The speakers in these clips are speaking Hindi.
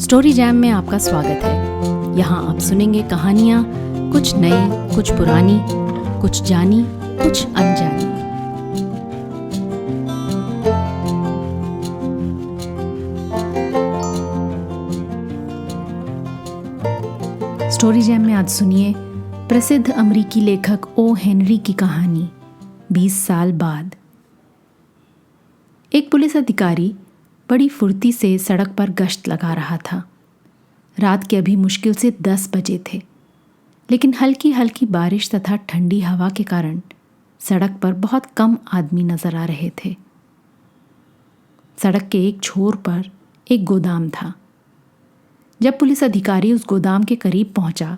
स्टोरी जैम में आपका स्वागत है। यहाँ आप सुनेंगे कहानियाँ, कुछ नई, कुछ पुरानी, कुछ जानी, कुछ अनजानी। स्टोरी जैम में आज सुनिए प्रसिद्ध अमेरिकी लेखक ओ हेनरी की कहानी 20 साल बाद। एक पुलिस अधिकारी बड़ी फुर्ती से सड़क पर गश्त लगा रहा था। रात के अभी मुश्किल से 10 बजे थे, लेकिन हल्की हल्की बारिश तथा ठंडी हवा के कारण सड़क पर बहुत कम आदमी नजर आ रहे थे। सड़क के एक छोर पर एक गोदाम था। जब पुलिस अधिकारी उस गोदाम के करीब पहुंचा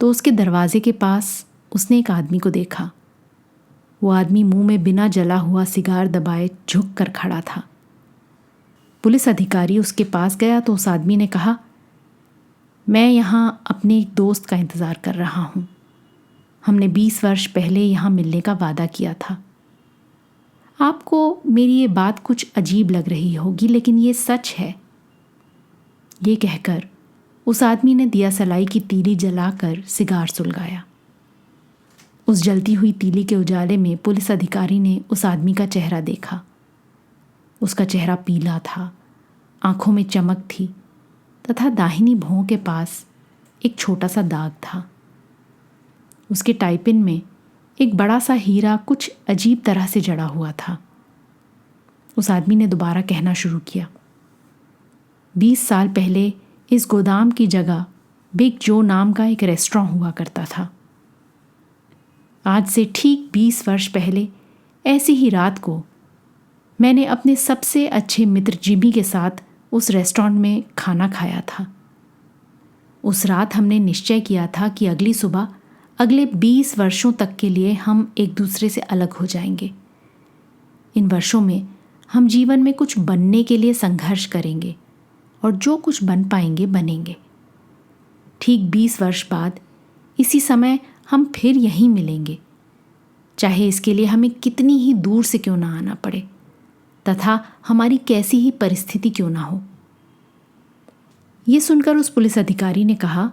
तो उसके दरवाजे के पास उसने एक आदमी को देखा। वो आदमी मुंह में बिना जला हुआ सिगार दबाए झुक कर खड़ा था। पुलिस अधिकारी उसके पास गया तो उस आदमी ने कहा, मैं यहाँ अपने एक दोस्त का इंतज़ार कर रहा हूँ। हमने 20 वर्ष पहले यहाँ मिलने का वादा किया था। आपको मेरी ये बात कुछ अजीब लग रही होगी, लेकिन ये सच है। ये कहकर उस आदमी ने दिया सलाई की तीली जलाकर सिगार सुलगाया। उस जलती हुई तीली के उजाले में पुलिस अधिकारी ने उस आदमी का चेहरा देखा। उसका चेहरा पीला था, आंखों में चमक थी तथा दाहिनी भौं के पास एक छोटा सा दाग था। उसके टाइपिन में एक बड़ा सा हीरा कुछ अजीब तरह से जड़ा हुआ था। उस आदमी ने दोबारा कहना शुरू किया, 20 साल पहले इस गोदाम की जगह बिग जो नाम का एक रेस्टोरेंट हुआ करता था। आज से ठीक 20 वर्ष पहले ऐसी ही रात को मैंने अपने सबसे अच्छे मित्र जिमी के साथ उस रेस्टोरेंट में खाना खाया था। उस रात हमने निश्चय किया था कि अगली सुबह अगले 20 वर्षों तक के लिए हम एक दूसरे से अलग हो जाएंगे। इन वर्षों में हम जीवन में कुछ बनने के लिए संघर्ष करेंगे और जो कुछ बन पाएंगे बनेंगे। ठीक 20 वर्ष बाद इसी समय हम फिर यहीं मिलेंगे, चाहे इसके लिए हमें कितनी ही दूर से क्यों ना आना पड़े तथा हमारी कैसी ही परिस्थिति क्यों ना हो। ये सुनकर उस पुलिस अधिकारी ने कहा,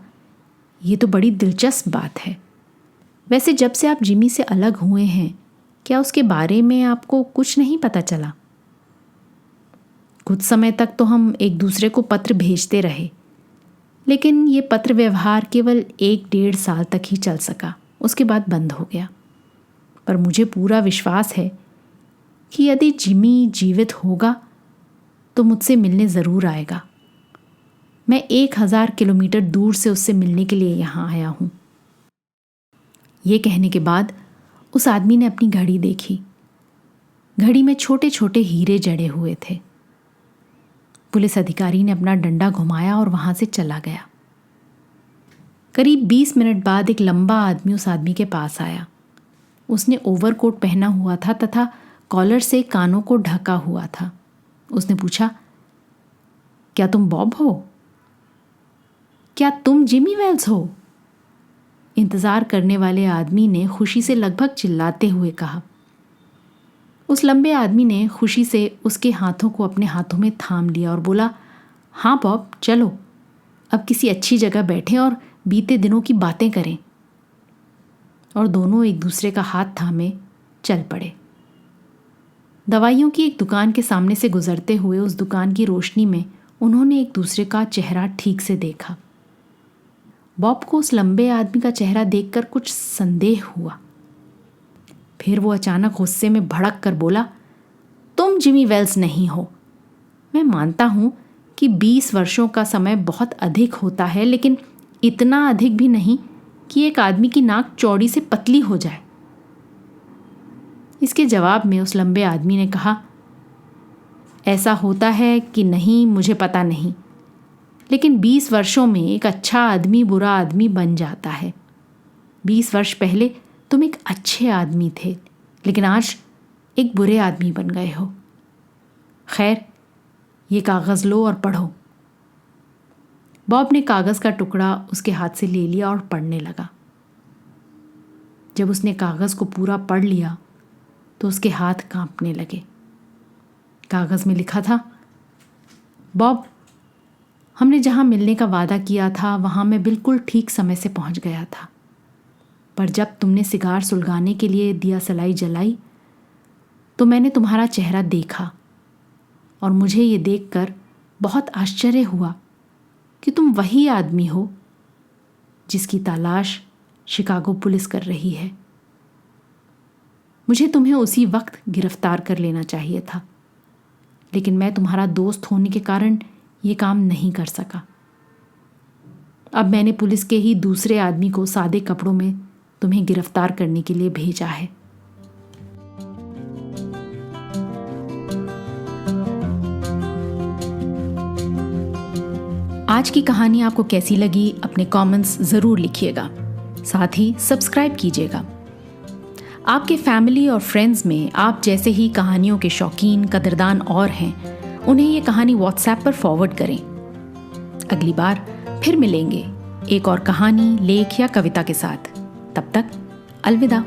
यह तो बड़ी दिलचस्प बात है। वैसे जब से आप जिमी से अलग हुए हैं, क्या उसके बारे में आपको कुछ नहीं पता चला? कुछ समय तक तो हम एक दूसरे को पत्र भेजते रहे, लेकिन ये पत्र व्यवहार केवल 1-1.5 साल तक ही चल सका। उसके बाद बंद हो गया। पर मुझे पूरा विश्वास है कि यदि जिमी जीवित होगा तो मुझसे मिलने ज़रूर आएगा। मैं 1000 किलोमीटर दूर से उससे मिलने के लिए यहाँ आया हूँ। ये कहने के बाद उस आदमी ने अपनी घड़ी देखी। घड़ी में छोटे छोटे हीरे जड़े हुए थे। पुलिस अधिकारी ने अपना डंडा घुमाया और वहाँ से चला गया। करीब 20 मिनट बाद एक लंबा आदमी उस आदमी के पास आया। उसने ओवरकोट पहना हुआ था तथा कॉलर से कानों को ढका हुआ था। उसने पूछा, क्या तुम बॉब हो? क्या तुम जिमी वेल्स हो? इंतजार करने वाले आदमी ने खुशी से लगभग चिल्लाते हुए कहा। उस लंबे आदमी ने खुशी से उसके हाथों को अपने हाथों में थाम लिया और बोला, हाँ बॉब, चलो अब किसी अच्छी जगह बैठें और बीते दिनों की बातें करें। और दोनों एक दूसरे का हाथ थामे चल पड़े। दवाइयों की एक दुकान के सामने से गुजरते हुए उस दुकान की रोशनी में उन्होंने एक दूसरे का चेहरा ठीक से देखा। बॉब को उस लंबे आदमी का चेहरा देखकर कुछ संदेह हुआ। फिर वो अचानक गुस्से में भड़क कर बोला, तुम जिमी वेल्स नहीं हो। मैं मानता हूं कि 20 वर्षों का समय बहुत अधिक होता है, लेकिन इतना अधिक भी नहीं कि एक आदमी की नाक चौड़ी से पतली हो जाए। इसके जवाब में उस लंबे आदमी ने कहा, ऐसा होता है कि नहीं मुझे पता नहीं, लेकिन 20 वर्षों में एक अच्छा आदमी बुरा आदमी बन जाता है। 20 वर्ष पहले तुम एक अच्छे आदमी थे, लेकिन आज एक बुरे आदमी बन गए हो। खैर, ये कागज़ लो और पढ़ो। बॉब ने कागज़ का टुकड़ा उसके हाथ से ले लिया और पढ़ने लगा। जब उसने कागज़ को पूरा पढ़ लिया तो उसके हाथ कांपने लगे। कागज़ में लिखा था, बॉब, हमने जहाँ मिलने का वादा किया था वहाँ मैं बिल्कुल ठीक समय से पहुँच गया था, पर जब तुमने सिगार सुलगाने के लिए दिया सलाई जलाई तो मैंने तुम्हारा चेहरा देखा और मुझे ये देखकर बहुत आश्चर्य हुआ कि तुम वही आदमी हो जिसकी तलाश शिकागो पुलिस कर रही है। मुझे तुम्हें उसी वक्त गिरफ्तार कर लेना चाहिए था, लेकिन मैं तुम्हारा दोस्त होने के कारण ये काम नहीं कर सका। अब मैंने पुलिस के ही दूसरे आदमी को सादे कपड़ों में तुम्हें गिरफ्तार करने के लिए भेजा है। आज की कहानी आपको कैसी लगी अपने कमेंट्स ज़रूर लिखिएगा, साथ ही सब्सक्राइब कीजिएगा। आपके फैमिली और फ्रेंड्स में आप जैसे ही कहानियों के शौकीन कदरदान और हैं, उन्हें ये कहानी व्हाट्सएप पर फॉरवर्ड करें। अगली बार फिर मिलेंगे एक और कहानी, लेख या कविता के साथ। तब तक अलविदा।